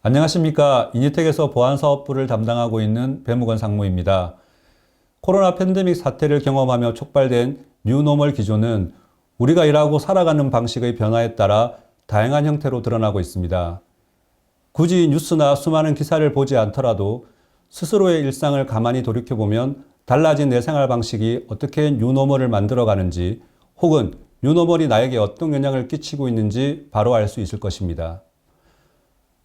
안녕하십니까. 이니텍에서 보안사업부를 담당하고 있는 배무건 상무입니다. 코로나 팬데믹 사태를 경험하며 촉발된 뉴노멀 기조는 우리가 일하고 살아가는 방식의 변화에 따라 다양한 형태로 드러나고 있습니다. 굳이 뉴스나 수많은 기사를 보지 않더라도 스스로의 일상을 가만히 돌이켜보면 달라진 내 생활 방식이 어떻게 뉴노멀을 만들어가는지 혹은 뉴노멀이 나에게 어떤 영향을 끼치고 있는지 바로 알 수 있을 것입니다.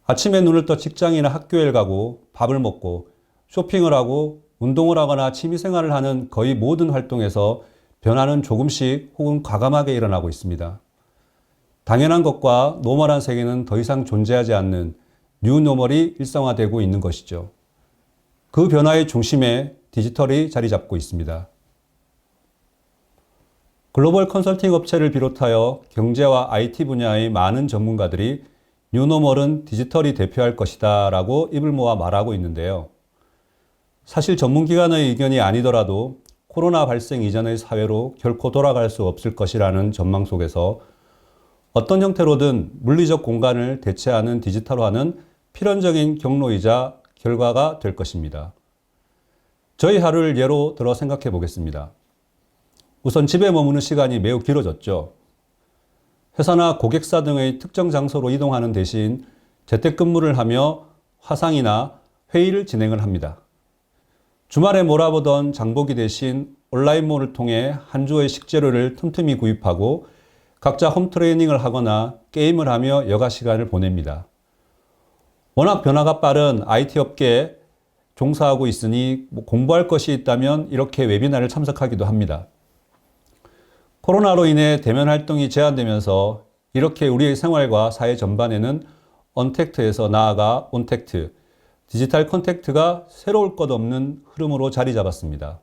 아침에 눈을 떠 직장이나 학교에 가고 밥을 먹고 쇼핑을 하고 운동을 하거나 취미생활을 하는 거의 모든 활동에서 변화는 조금씩 혹은 과감하게 일어나고 있습니다. 당연한 것과 노멀한 세계는 더 이상 존재하지 않는 뉴노멀이 일상화되고 있는 것이죠. 그 변화의 중심에 디지털이 자리 잡고 있습니다. 글로벌 컨설팅 업체를 비롯하여 경제와 IT 분야의 많은 전문가들이 뉴노멀은 디지털이 대표할 것이다 라고 입을 모아 말하고 있는데요. 사실 전문기관의 의견이 아니더라도 코로나 발생 이전의 사회로 결코 돌아갈 수 없을 것이라는 전망 속에서 어떤 형태로든 물리적 공간을 대체하는 디지털화는 필연적인 경로이자 결과가 될 것입니다. 저희 하루를 예로 들어 생각해 보겠습니다. 우선 집에 머무는 시간이 매우 길어졌죠. 회사나 고객사 등의 특정 장소로 이동하는 대신 재택근무를 하며 화상이나 회의를 진행을 합니다. 주말에 몰아보던 장보기 대신 온라인몰을 통해 한 주의 식재료를 틈틈이 구입하고 각자 홈트레이닝을 하거나 게임을 하며 여가 시간을 보냅니다. 워낙 변화가 빠른 IT 업계에 종사하고 있으니 공부할 것이 있다면 이렇게 웨비나를 참석하기도 합니다. 코로나로 인해 대면 활동이 제한되면서 이렇게 우리의 생활과 사회 전반에는 언택트에서 나아가 온택트, 디지털 컨택트가 새로울 것 없는 흐름으로 자리 잡았습니다.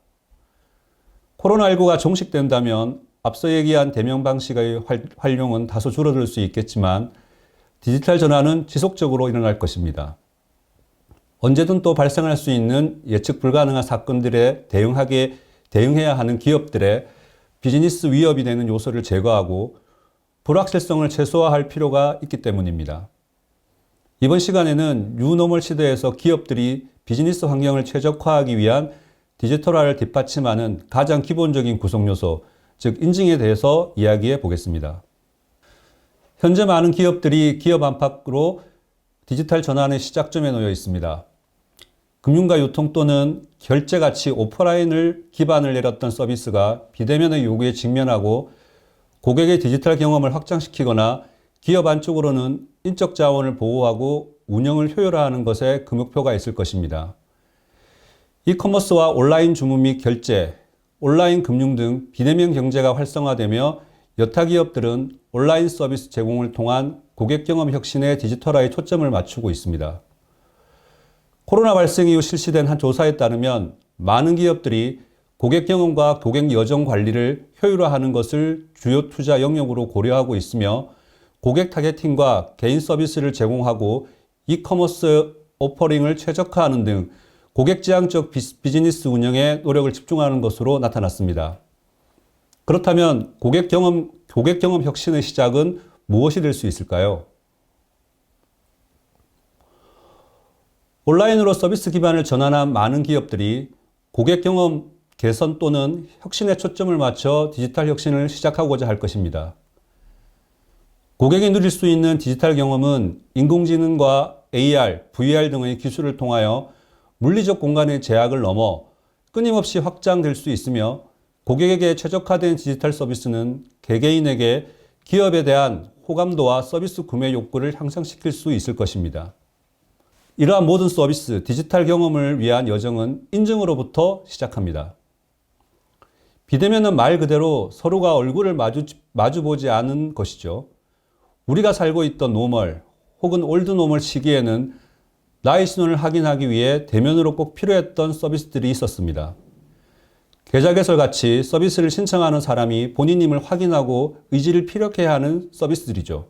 코로나19가 종식된다면 앞서 얘기한 대면 방식의 활용은 다소 줄어들 수 있겠지만 디지털 전환은 지속적으로 일어날 것입니다. 언제든 또 발생할 수 있는 예측 불가능한 사건들에 대응해야 하는 기업들의 비즈니스 위협이 되는 요소를 제거하고 불확실성을 최소화할 필요가 있기 때문입니다. 이번 시간에는 뉴노멀 시대에서 기업들이 비즈니스 환경을 최적화하기 위한 디지털화를 뒷받침하는 가장 기본적인 구성 요소, 즉 인증에 대해서 이야기해 보겠습니다. 현재 많은 기업들이 기업 안팎으로 디지털 전환의 시작점에 놓여 있습니다. 금융과 유통 또는 결제같이 오프라인을 기반을 내렸던 서비스가 비대면의 요구에 직면하고 고객의 디지털 경험을 확장시키거나 기업 안쪽으로는 인적 자원을 보호하고 운영을 효율화하는 것에 금욕표가 있을 것입니다. 이커머스와 온라인 주문 및 결제, 온라인 금융 등 비대면 경제가 활성화되며 여타 기업들은 온라인 서비스 제공을 통한 고객 경험 혁신의 디지털화에 초점을 맞추고 있습니다. 코로나 발생 이후 실시된 한 조사에 따르면 많은 기업들이 고객 경험과 고객 여정 관리를 효율화하는 것을 주요 투자 영역으로 고려하고 있으며 고객 타겟팅과 개인 서비스를 제공하고 이커머스 오퍼링을 최적화하는 등 고객 지향적 비즈니스 운영에 노력을 집중하는 것으로 나타났습니다. 그렇다면 고객 경험 혁신의 시작은 무엇이 될 수 있을까요? 온라인으로 서비스 기반을 전환한 많은 기업들이 고객 경험 개선 또는 혁신에 초점을 맞춰 디지털 혁신을 시작하고자 할 것입니다. 고객이 누릴 수 있는 디지털 경험은 인공지능과 AR, VR 등의 기술을 통하여 물리적 공간의 제약을 넘어 끊임없이 확장될 수 있으며 고객에게 최적화된 디지털 서비스는 개개인에게 기업에 대한 호감도와 서비스 구매 욕구를 향상시킬 수 있을 것입니다. 이러한 모든 서비스, 디지털 경험을 위한 여정은 인증으로부터 시작합니다. 비대면은 말 그대로 서로가 얼굴을 마주보지 않은 것이죠. 우리가 살고 있던 노멀 혹은 올드 노멀 시기에는 나의 신원을 확인하기 위해 대면으로 꼭 필요했던 서비스들이 있었습니다. 계좌 개설 같이 서비스를 신청하는 사람이 본인임을 확인하고 의지를 피력해야 하는 서비스들이죠.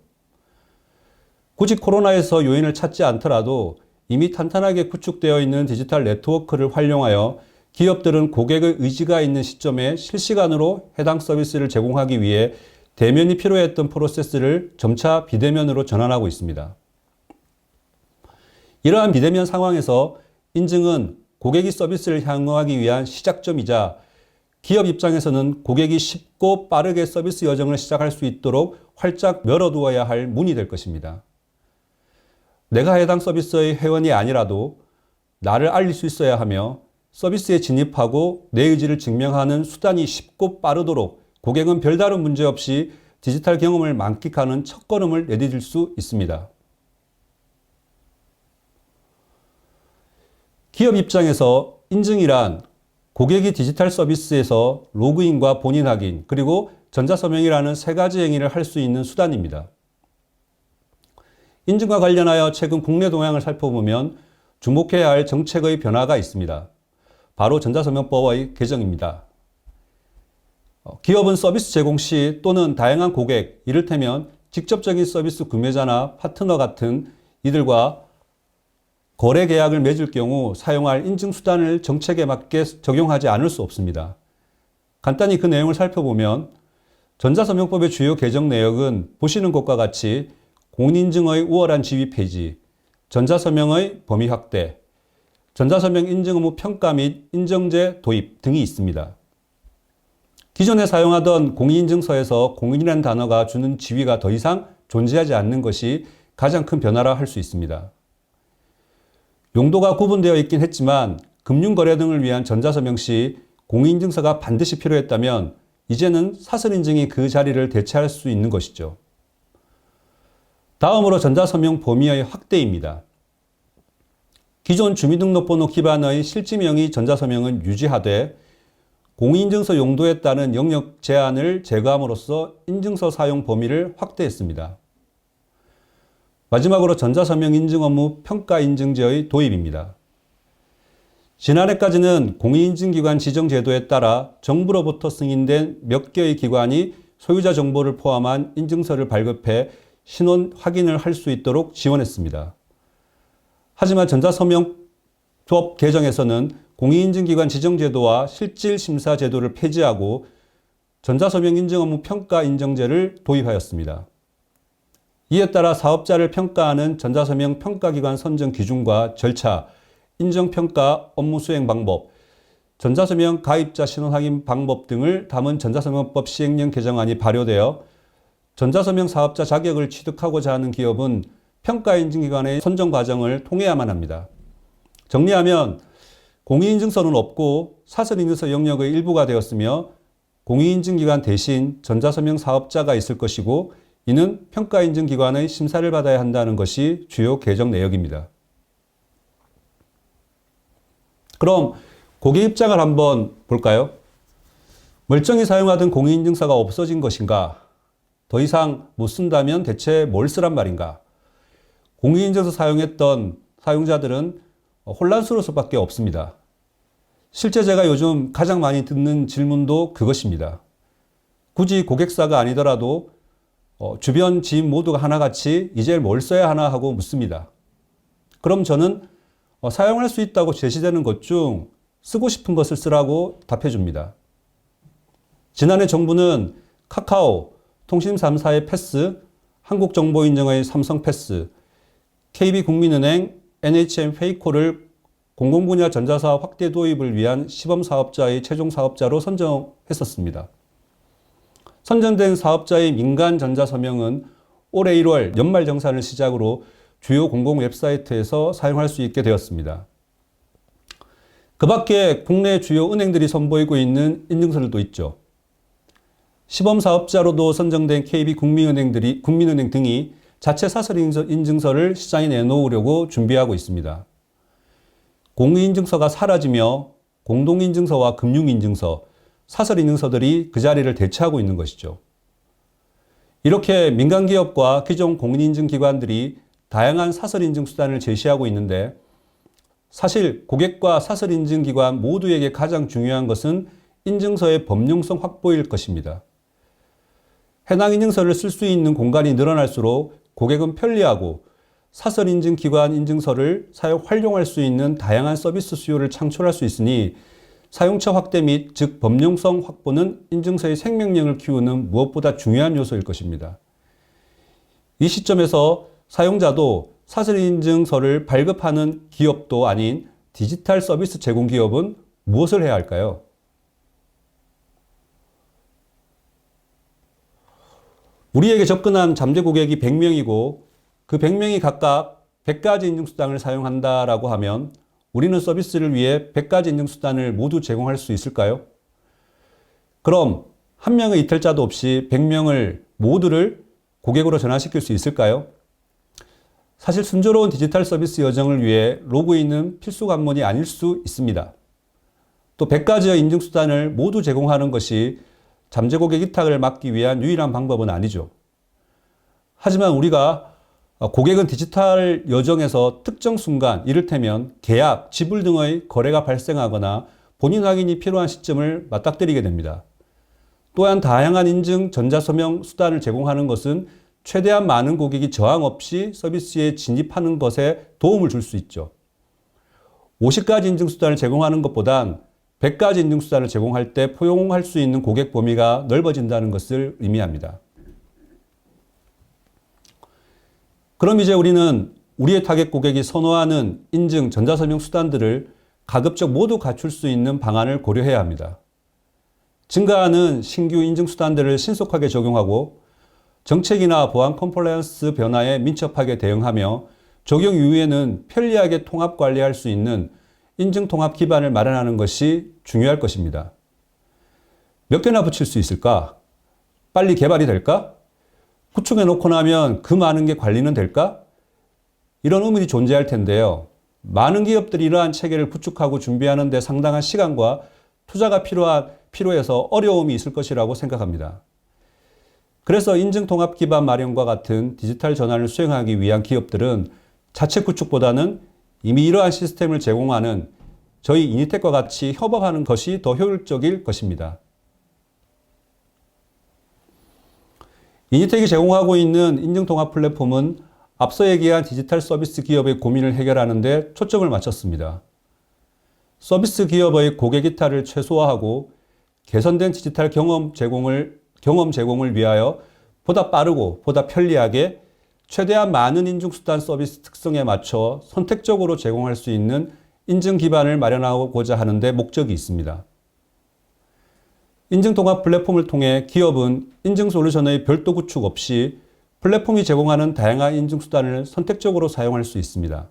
굳이 코로나에서 요인을 찾지 않더라도 이미 탄탄하게 구축되어 있는 디지털 네트워크를 활용하여 기업들은 고객의 의지가 있는 시점에 실시간으로 해당 서비스를 제공하기 위해 대면이 필요했던 프로세스를 점차 비대면으로 전환하고 있습니다. 이러한 비대면 상황에서 인증은 고객이 서비스를 향유하기 위한 시작점이자 기업 입장에서는 고객이 쉽고 빠르게 서비스 여정을 시작할 수 있도록 활짝 열어두어야 할 문이 될 것입니다. 내가 해당 서비스의 회원이 아니라도 나를 알릴 수 있어야 하며 서비스에 진입하고 내 의지를 증명하는 수단이 쉽고 빠르도록 고객은 별다른 문제 없이 디지털 경험을 만끽하는 첫걸음을 내디딜 수 있습니다. 기업 입장에서 인증이란 고객이 디지털 서비스에서 로그인과 본인 확인, 그리고 전자서명이라는 세 가지 행위를 할 수 있는 수단입니다. 인증과 관련하여 최근 국내 동향을 살펴보면 주목해야 할 정책의 변화가 있습니다. 바로 전자서명법의 개정입니다. 기업은 서비스 제공 시 또는 다양한 고객, 이를테면 직접적인 서비스 구매자나 파트너 같은 이들과 거래 계약을 맺을 경우 사용할 인증수단을 정책에 맞게 적용하지 않을 수 없습니다. 간단히 그 내용을 살펴보면 전자서명법의 주요 개정 내역은 보시는 것과 같이 공인인증의 우월한 지위 폐지, 전자서명의 범위 확대, 전자서명 인증 의무 평가 및 인정제 도입 등이 있습니다. 기존에 사용하던 공인인증서에서 공인이라는 단어가 주는 지위가 더 이상 존재하지 않는 것이 가장 큰 변화라 할 수 있습니다. 용도가 구분되어 있긴 했지만 금융거래 등을 위한 전자서명 시 공인인증서가 반드시 필요했다면 이제는 사설인증이 그 자리를 대체할 수 있는 것이죠. 다음으로 전자서명 범위의 확대입니다. 기존 주민등록번호 기반의 실지명의 전자서명은 유지하되 공인인증서 용도에 따른 영역 제한을 제거함으로써 인증서 사용 범위를 확대했습니다. 마지막으로 전자서명 인증 업무 평가인증제의 도입입니다. 지난해까지는 공인인증기관 지정제도에 따라 정부로부터 승인된 몇 개의 기관이 소유자 정보를 포함한 인증서를 발급해 신원 확인을 할 수 있도록 지원했습니다. 하지만 전자서명법 개정에서는 공인인증기관 지정제도와 실질심사제도를 폐지하고 전자서명 인증 업무 평가인증제를 도입하였습니다. 이에 따라 사업자를 평가하는 전자서명 평가기관 선정 기준과 절차, 인정평가 업무 수행 방법, 전자서명 가입자 신원 확인 방법 등을 담은 전자서명법 시행령 개정안이 발효되어 전자서명 사업자 자격을 취득하고자 하는 기업은 평가인증기관의 선정 과정을 통해야만 합니다. 정리하면 공인인증서는 없고 사설인증서 영역의 일부가 되었으며 공인인증기관 대신 전자서명 사업자가 있을 것이고 이는 평가인증기관의 심사를 받아야 한다는 것이 주요 개정 내역입니다. 그럼 고객 입장을 한번 볼까요? 멀쩡히 사용하던 공인인증서가 없어진 것인가? 더 이상 못 쓴다면 대체 뭘 쓰란 말인가? 공인인증서 사용했던 사용자들은 혼란스러울 수밖에 없습니다. 실제 제가 요즘 가장 많이 듣는 질문도 그것입니다. 굳이 고객사가 아니더라도 주변 지인 모두가 하나같이 이제 뭘 써야 하나 하고 묻습니다. 그럼 저는 사용할 수 있다고 제시되는 것 중 쓰고 싶은 것을 쓰라고 답해 줍니다. 지난해 정부는 카카오, 통신 3사의 패스, 한국정보인증의 삼성 패스, KB국민은행, NHN 페이코를 공공분야 전자사업 확대 도입을 위한 시범사업자의 최종 사업자로 선정했었습니다. 선정된 사업자의 민간 전자서명은 올해 1월 연말정산을 시작으로 주요 공공 웹사이트에서 사용할 수 있게 되었습니다. 그 밖에 국내 주요 은행들이 선보이고 있는 인증서들도 있죠. 시범사업자로도 선정된 KB국민은행 등이 자체 사설인증서를 시장에 내놓으려고 준비하고 있습니다. 공인인증서가 사라지며 공동인증서와 금융인증서, 사설인증서들이 그 자리를 대체하고 있는 것이죠. 이렇게 민간기업과 기존 공인인증기관들이 다양한 사설인증 수단을 제시하고 있는데 사실 고객과 사설인증기관 모두에게 가장 중요한 것은 인증서의 법용성 확보일 것입니다. 해당 인증서를 쓸 수 있는 공간이 늘어날수록 고객은 편리하고 사설인증기관 인증서를 활용할 수 있는 다양한 서비스 수요를 창출할 수 있으니 사용처 확대 및 즉 법용성 확보는 인증서의 생명력을 키우는 무엇보다 중요한 요소일 것입니다. 이 시점에서 사용자도 사설인증서를 발급하는 기업도 아닌 디지털 서비스 제공 기업은 무엇을 해야 할까요? 우리에게 접근한 잠재 고객이 100명이고 그 100명이 각각 100가지 인증수단을 사용한다라고 하면 우리는 서비스를 위해 100가지 인증수단을 모두 제공할 수 있을까요? 그럼 한 명의 이탈자도 없이 100명을 모두를 고객으로 전환시킬 수 있을까요? 사실 순조로운 디지털 서비스 여정을 위해 로그인은 필수 관문이 아닐 수 있습니다. 또 100가지의 인증수단을 모두 제공하는 것이 잠재 고객 위탁을 막기 위한 유일한 방법은 아니죠. 하지만 우리가 고객은 디지털 여정에서 특정 순간, 이를테면 계약, 지불 등의 거래가 발생하거나 본인 확인이 필요한 시점을 맞닥뜨리게 됩니다. 또한 다양한 인증 전자서명 수단을 제공하는 것은 최대한 많은 고객이 저항 없이 서비스에 진입하는 것에 도움을 줄 수 있죠. 50가지 인증수단을 제공하는 것보단 100가지 인증수단을 제공할 때 포용할 수 있는 고객 범위가 넓어진다는 것을 의미합니다. 그럼 이제 우리는 우리의 타겟 고객이 선호하는 인증 전자서명 수단들을 가급적 모두 갖출 수 있는 방안을 고려해야 합니다. 증가하는 신규 인증 수단들을 신속하게 적용하고 정책이나 보안 컴플라이언스 변화에 민첩하게 대응하며 적용 이후에는 편리하게 통합 관리할 수 있는 인증 통합 기반을 마련하는 것이 중요할 것입니다. 몇 개나 붙일 수 있을까? 빨리 개발이 될까? 구축해 놓고 나면 그 많은 게 관리는 될까? 이런 의문이 존재할 텐데요. 많은 기업들이 이러한 체계를 구축하고 준비하는 데 상당한 시간과 투자가 필요해서 어려움이 있을 것이라고 생각합니다. 그래서 인증통합 기반 마련과 같은 디지털 전환을 수행하기 위한 기업들은 자체 구축보다는 이미 이러한 시스템을 제공하는 저희 이니텍과 같이 협업하는 것이 더 효율적일 것입니다. 이니텍이 제공하고 있는 인증통합 플랫폼은 앞서 얘기한 디지털 서비스 기업의 고민을 해결하는 데 초점을 맞췄습니다. 서비스 기업의 고객 이탈을 최소화하고 개선된 디지털 경험 제공을 위하여 보다 빠르고 보다 편리하게 최대한 많은 인증수단 서비스 특성에 맞춰 선택적으로 제공할 수 있는 인증 기반을 마련하고자 하는 데 목적이 있습니다. 인증통합 플랫폼을 통해 기업은 인증 솔루션의 별도 구축 없이 플랫폼이 제공하는 다양한 인증수단을 선택적으로 사용할 수 있습니다.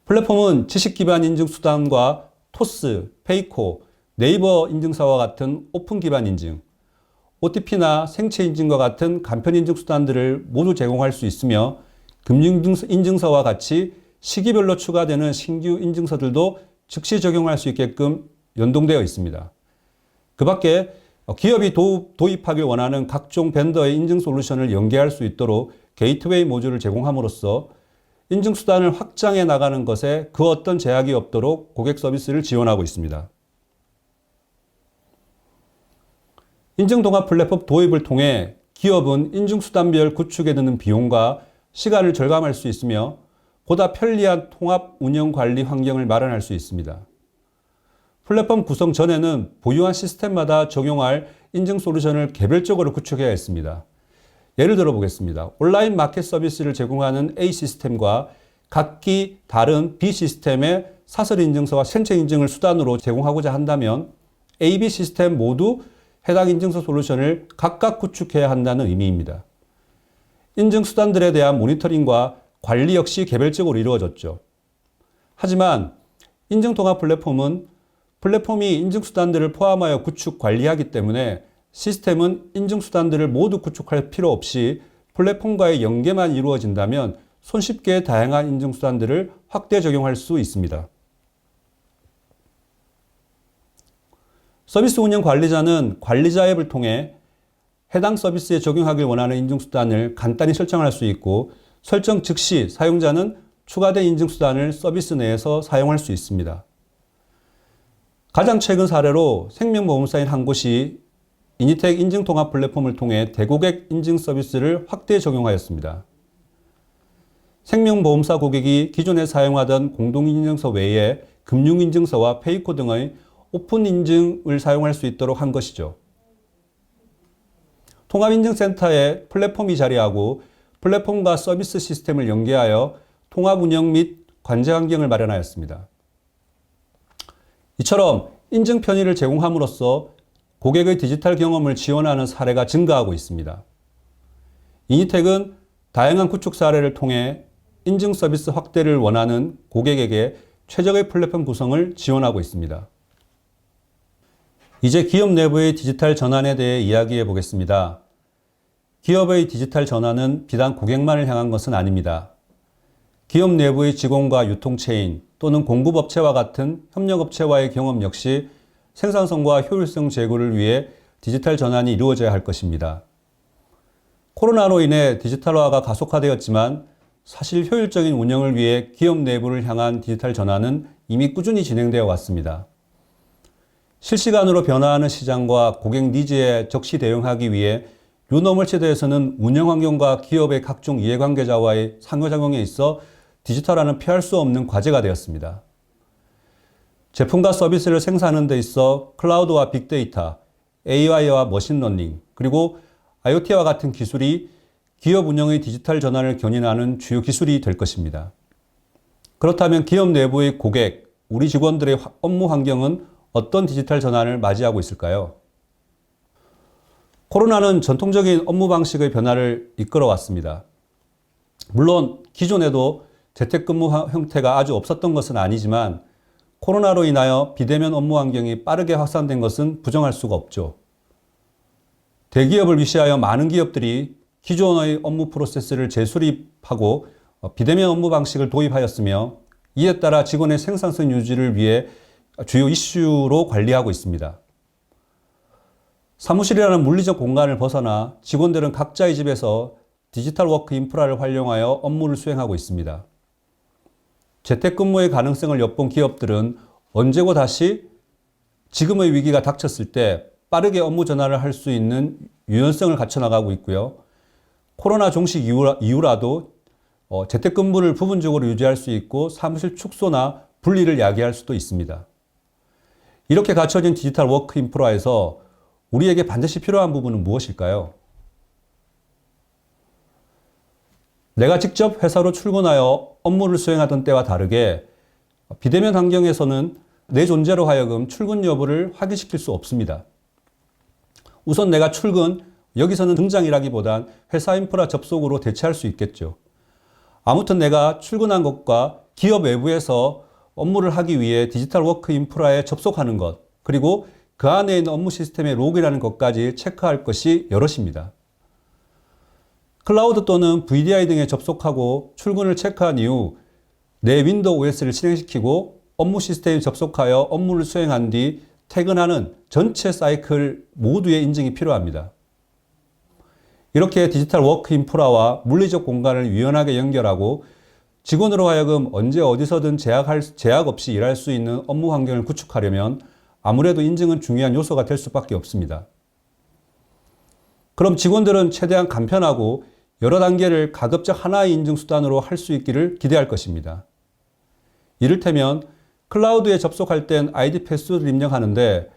플랫폼은 지식 기반 인증수단과 토스, 페이코, 네이버 인증사와 같은 오픈 기반 인증, OTP나 생체 인증과 같은 간편 인증 수단들을 모두 제공할 수 있으며 금융인증서와 같이 시기별로 추가되는 신규 인증서들도 즉시 적용할 수 있게끔 연동되어 있습니다. 그 밖에 기업이 도입하길 원하는 각종 벤더의 인증 솔루션을 연계할 수 있도록 게이트웨이 모듈을 제공함으로써 인증 수단을 확장해 나가는 것에 그 어떤 제약이 없도록 고객 서비스를 지원하고 있습니다. 인증통합 플랫폼 도입을 통해 기업은 인증수단별 구축에 드는 비용과 시간을 절감할 수 있으며 보다 편리한 통합 운영 관리 환경을 마련할 수 있습니다. 플랫폼 구성 전에는 보유한 시스템마다 적용할 인증 솔루션을 개별적으로 구축해야 했습니다. 예를 들어 보겠습니다. 온라인 마켓 서비스를 제공하는 A 시스템과 각기 다른 B 시스템의 사설 인증서와 생체 인증을 수단으로 제공하고자 한다면 A, B 시스템 모두 해당 인증서 솔루션을 각각 구축해야 한다는 의미입니다. 인증 수단들에 대한 모니터링과 관리 역시 개별적으로 이루어졌죠. 하지만 인증통합 플랫폼은 플랫폼이 인증수단들을 포함하여 구축, 관리하기 때문에 시스템은 인증수단들을 모두 구축할 필요 없이 플랫폼과의 연계만 이루어진다면 손쉽게 다양한 인증수단들을 확대 적용할 수 있습니다. 서비스 운영 관리자는 관리자 앱을 통해 해당 서비스에 적용하길 원하는 인증수단을 간단히 설정할 수 있고 설정 즉시 사용자는 추가된 인증수단을 서비스 내에서 사용할 수 있습니다. 가장 최근 사례로 생명보험사인 한 곳이 이니텍 인증통합 플랫폼을 통해 대고객 인증 서비스를 확대 적용하였습니다. 생명보험사 고객이 기존에 사용하던 공동인증서 외에 금융인증서와 페이코 등의 오픈 인증을 사용할 수 있도록 한 것이죠. 통합인증센터에 플랫폼이 자리하고 플랫폼과 서비스 시스템을 연계하여 통합 운영 및 관제 환경을 마련하였습니다. 이처럼 인증 편의를 제공함으로써 고객의 디지털 경험을 지원하는 사례가 증가하고 있습니다. 이니텍은 다양한 구축 사례를 통해 인증 서비스 확대를 원하는 고객에게 최적의 플랫폼 구성을 지원하고 있습니다. 이제 기업 내부의 디지털 전환에 대해 이야기해 보겠습니다. 기업의 디지털 전환은 비단 고객만을 향한 것은 아닙니다. 기업 내부의 직원과 유통체인 또는 공급업체와 같은 협력업체와의 경험 역시 생산성과 효율성 제고를 위해 디지털 전환이 이루어져야 할 것입니다. 코로나로 인해 디지털화가 가속화되었지만 사실 효율적인 운영을 위해 기업 내부를 향한 디지털 전환은 이미 꾸준히 진행되어 왔습니다. 실시간으로 변화하는 시장과 고객 니즈에 적시 대응하기 위해 뉴노멀 시대에서는 운영 환경과 기업의 각종 이해관계자와의 상호작용에 있어 디지털화는 피할 수 없는 과제가 되었습니다. 제품과 서비스를 생산하는 데 있어 클라우드와 빅데이터, AI와 머신러닝, 그리고 IoT와 같은 기술이 기업 운영의 디지털 전환을 견인하는 주요 기술이 될 것입니다. 그렇다면 기업 내부의 고객, 우리 직원들의 업무 환경은 어떤 디지털 전환을 맞이하고 있을까요? 코로나는 전통적인 업무 방식의 변화를 이끌어 왔습니다. 물론 기존에도 재택근무 형태가 아주 없었던 것은 아니지만 코로나로 인하여 비대면 업무 환경이 빠르게 확산된 것은 부정할 수가 없죠. 대기업을 위시하여 많은 기업들이 기존의 업무 프로세스를 재수립하고 비대면 업무 방식을 도입하였으며 이에 따라 직원의 생산성 유지를 위해 주요 이슈로 관리하고 있습니다. 사무실이라는 물리적 공간을 벗어나 직원들은 각자의 집에서 디지털 워크 인프라를 활용하여 업무를 수행하고 있습니다. 재택근무의 가능성을 엿본 기업들은 언제고 다시 지금의 위기가 닥쳤을 때 빠르게 업무 전환을 할 수 있는 유연성을 갖춰나가고 있고요. 코로나 종식 이후라도 재택근무를 부분적으로 유지할 수 있고 사무실 축소나 분리를 야기할 수도 있습니다. 이렇게 갖춰진 디지털 워크 인프라에서 우리에게 반드시 필요한 부분은 무엇일까요? 내가 직접 회사로 출근하여 업무를 수행하던 때와 다르게 비대면 환경에서는 내 존재로 하여금 출근 여부를 확인시킬 수 없습니다. 우선 내가 출근, 여기서는 등장이라기보단 회사 인프라 접속으로 대체할 수 있겠죠. 아무튼 내가 출근한 것과 기업 외부에서 업무를 하기 위해 디지털 워크 인프라에 접속하는 것, 그리고 그 안에 있는 업무 시스템에 로그인하는 것까지 체크할 것이 여럿입니다. 클라우드 또는 VDI 등에 접속하고 출근을 체크한 이후 내 윈도우 OS를 실행시키고 업무 시스템에 접속하여 업무를 수행한 뒤 퇴근하는 전체 사이클 모두의 인증이 필요합니다. 이렇게 디지털 워크 인프라와 물리적 공간을 유연하게 연결하고 직원으로 하여금 언제 어디서든 제약 없이 일할 수 있는 업무 환경을 구축하려면 아무래도 인증은 중요한 요소가 될 수밖에 없습니다. 그럼 직원들은 최대한 간편하고 여러 단계를 가급적 하나의 인증 수단으로 할 수 있기를 기대할 것입니다. 이를테면 클라우드에 접속할 땐 아이디 패스워드를 입력하는데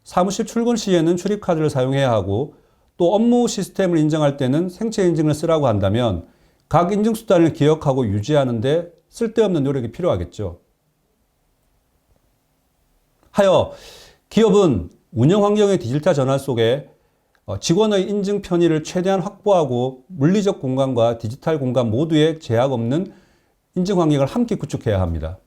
사무실 출근 시에는 출입카드를 사용해야 하고 또 업무 시스템을 인정할 때는 생체 인증을 쓰라고 한다면 각 인증 수단을 기억하고 유지하는데 쓸데없는 노력이 필요하겠죠. 하여 기업은 운영 환경의 디지털 전환 속에 직원의 인증 편의를 최대한 확보하고 물리적 공간과 디지털 공간 모두에 제약 없는 인증 환경을 함께 구축해야 합니다.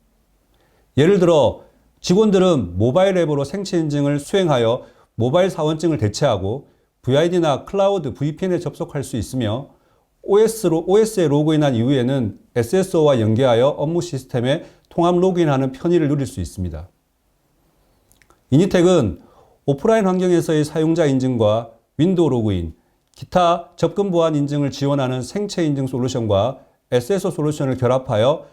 예를 들어 직원들은 모바일 앱으로 생체 인증을 수행하여 모바일 사원증을 대체하고 VID나 클라우드 VPN에 접속할 수 있으며 OS에 로그인한 이후에는 SSO와 연계하여 업무 시스템에 통합 로그인하는 편의를 누릴 수 있습니다. 이니텍은 오프라인 환경에서의 사용자 인증과 윈도우 로그인, 기타 접근 보안 인증을 지원하는 생체 인증 솔루션과 SSO 솔루션을 결합하여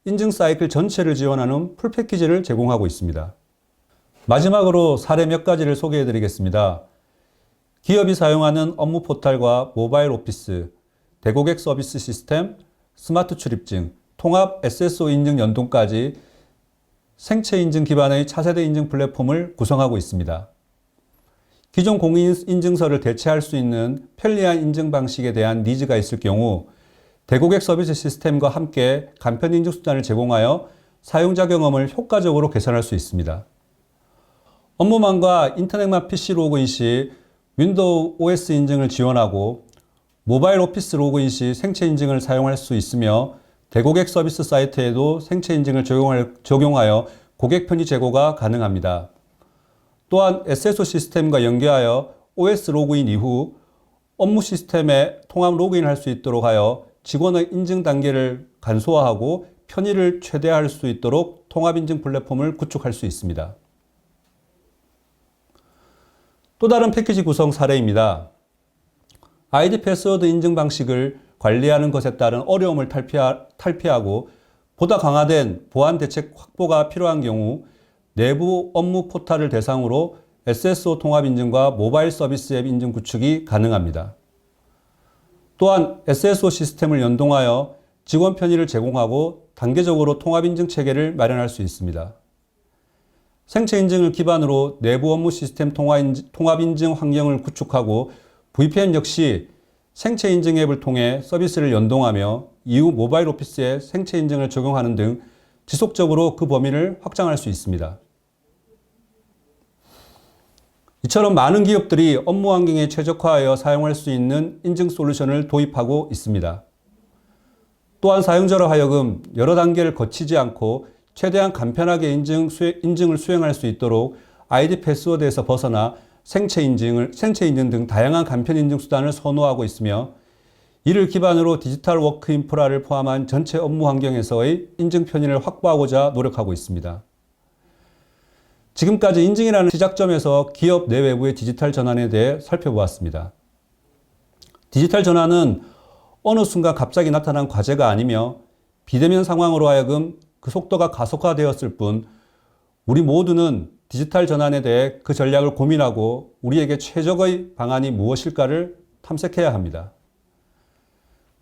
인증 사이클 전체를 지원하는 풀 패키지를 제공하고 있습니다. 마지막으로 사례 몇 가지를 소개해 드리겠습니다. 기업이 사용하는 업무 포탈과 모바일 오피스, 대고객 서비스 시스템, 스마트 출입증, 통합 SSO 인증 연동까지 생체 인증 기반의 차세대 인증 플랫폼을 구성하고 있습니다. 기존 공인인증서를 대체할 수 있는 편리한 인증 방식에 대한 니즈가 있을 경우 대고객 서비스 시스템과 함께 간편 인증 수단을 제공하여 사용자 경험을 효과적으로 개선할 수 있습니다. 업무망과 인터넷망 PC 로그인 시 윈도우 OS 인증을 지원하고 모바일 오피스 로그인 시 생체 인증을 사용할 수 있으며 대고객 서비스 사이트에도 생체 인증을 적용하여 고객 편의 제고가 가능합니다. 또한 SSO 시스템과 연계하여 OS 로그인 이후 업무 시스템에 통합 로그인할 수 있도록 하여 직원의 인증 단계를 간소화하고 편의를 최대화할 수 있도록 통합 인증 플랫폼을 구축할 수 있습니다. 또 다른 패키지 구성 사례입니다. 아이디 패스워드 인증 방식을 관리하는 것에 따른 어려움을 탈피하고 보다 강화된 보안 대책 확보가 필요한 경우 내부 업무 포탈을 대상으로 SSO 통합 인증과 모바일 서비스 앱 인증 구축이 가능합니다. 또한 SSO 시스템을 연동하여 직원 편의를 제공하고 단계적으로 통합 인증 체계를 마련할 수 있습니다. 생체 인증을 기반으로 내부 업무 시스템 통합 인증 환경을 구축하고 VPN 역시 생체 인증 앱을 통해 서비스를 연동하며 이후 모바일 오피스에 생체 인증을 적용하는 등 지속적으로 그 범위를 확장할 수 있습니다. 이처럼 많은 기업들이 업무 환경에 최적화하여 사용할 수 있는 인증 솔루션을 도입하고 있습니다. 또한 사용자로 하여금 여러 단계를 거치지 않고 최대한 간편하게 인증을 수행할 수 있도록 아이디 패스워드에서 벗어나 생체 인증 등 다양한 간편 인증 수단을 선호하고 있으며 이를 기반으로 디지털 워크 인프라를 포함한 전체 업무 환경에서의 인증 편의를 확보하고자 노력하고 있습니다. 지금까지 인증이라는 시작점에서 기업 내외부의 디지털 전환에 대해 살펴보았습니다. 디지털 전환은 어느 순간 갑자기 나타난 과제가 아니며 비대면 상황으로 하여금 그 속도가 가속화되었을 뿐 우리 모두는 디지털 전환에 대해 그 전략을 고민하고 우리에게 최적의 방안이 무엇일까를 탐색해야 합니다.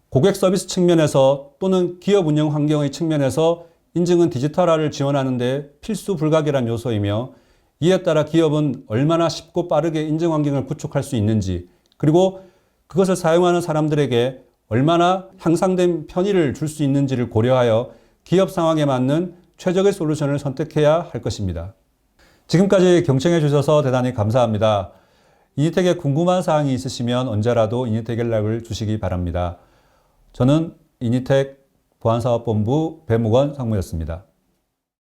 고객 서비스 측면에서 또는 기업 운영 환경의 측면에서 인증은 디지털화를 지원하는 데 필수 불가결한 요소이며 이에 따라 기업은 얼마나 쉽고 빠르게 인증 환경을 구축할 수 있는지 그리고 그것을 사용하는 사람들에게 얼마나 향상된 편의를 줄 수 있는지를 고려하여 기업 상황에 맞는 최적의 솔루션을 선택해야 할 것입니다. 지금까지 경청해 주셔서 대단히 감사합니다. 이니텍에 궁금한 사항이 있으시면 언제라도 이니텍 연락을 주시기 바랍니다. 저는 이니텍 보안사업본부 배무건 상무였습니다.